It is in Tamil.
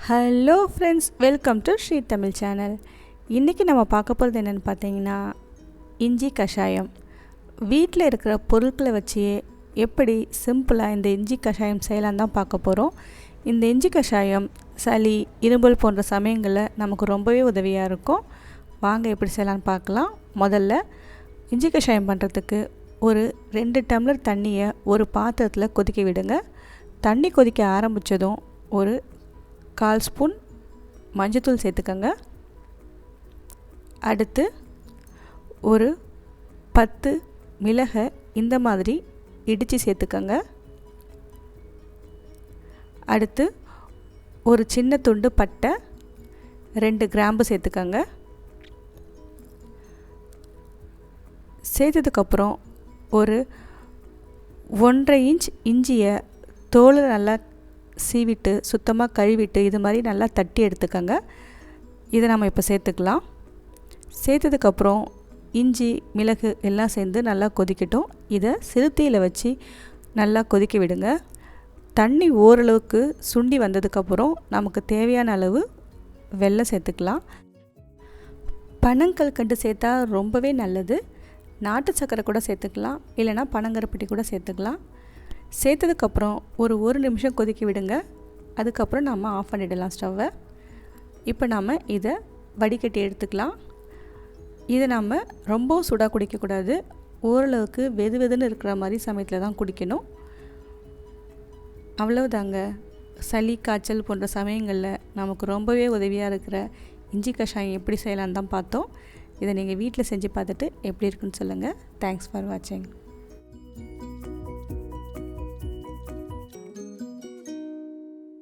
Hello friends, welcome to Sri Tamil channel. இன்றைக்கி நம்ம பார்க்க போகிறது என்னென்னு பார்த்தீங்கன்னா, இஞ்சி கஷாயம். வீட்டில் இருக்கிற பொருட்களை வச்சே எப்படி சிம்பிளாக இந்த இஞ்சி கஷாயம் செய்யலாம் தான் பார்க்க போகிறோம். இந்த இஞ்சி கஷாயம் சளி, இருமல் போன்ற சமயங்களில் நமக்கு ரொம்பவே உதவியாக இருக்கும். வாங்க எப்படி செய்யலான்னு பார்க்கலாம். முதல்ல இஞ்சி கஷாயம் பண்ணுறதுக்கு ஒரு 2 டம்ளர் தண்ணியை ஒரு பாத்திரத்தில் கொதிக்க விடுங்க. தண்ணி கொதிக்க ஆரம்பித்ததும் ஒரு 1/4 ஸ்பூன் மஞ்சத்தூள் சேர்த்துக்கங்க. அடுத்து ஒரு 10 மிளகை இந்த மாதிரி இடித்து சேர்த்துக்கங்க. அடுத்து ஒரு சின்ன துண்டு பட்டை, 2 கிராம்பு சேர்த்துக்கங்க. சேர்த்ததுக்கப்புறம் ஒரு 1.5 இன்ச் இஞ்சியை தோலை நல்லா சீவிட்டு சுத்தமாக கழுவிட்டு இது மாதிரி நல்லா தட்டி எடுத்துக்கோங்க. இதை நம்ம இப்போ சேர்த்துக்கலாம். சேர்த்ததுக்கப்புறம் இஞ்சி, மிளகு எல்லாம் சேர்ந்து நல்லா கொதிக்கட்டும். இதை சிறுத்தீயில் வச்சு நல்லா கொதிக்க விடுங்க. தண்ணி ஓரளவுக்கு சுண்டி வந்ததுக்கப்புறம் நமக்கு தேவையான அளவு வெல்லம் சேர்த்துக்கலாம். பனங்கல்கண்டு சேர்த்தா ரொம்பவே நல்லது. நாட்டு சர்க்கரை கூட சேர்த்துக்கலாம், இல்லைனா பனங்கருப்பட்டி கூட சேர்த்துக்கலாம். சேர்த்ததுக்கப்புறம் ஒரு நிமிஷம் கொதிக்க விடுங்க. அதுக்கப்புறம் நம்ம ஆஃப் பண்ணிடலாம் ஸ்டவ்வை. இப்போ நம்ம இதை வடிகட்டி எடுத்துக்கலாம். இதை நம்ம ரொம்ப சூடாக குடிக்கக்கூடாது. ஓரளவுக்கு வெதுன்னு இருக்கிற மாதிரி சமயத்தில் தான் குடிக்கணும். அவ்வளவுதாங்க. சளி, காய்ச்சல் போன்ற சமயங்களில் நமக்கு ரொம்பவே உதவியாக இருக்கிற இஞ்சி கஷாயம் எப்படி செய்யலான்னு தான் பார்த்தோம். இதை நீங்கள் வீட்டில் செஞ்சு பார்த்துட்டு எப்படி இருக்குன்னு சொல்லுங்கள். தேங்க்ஸ் ஃபார் வாட்சிங்.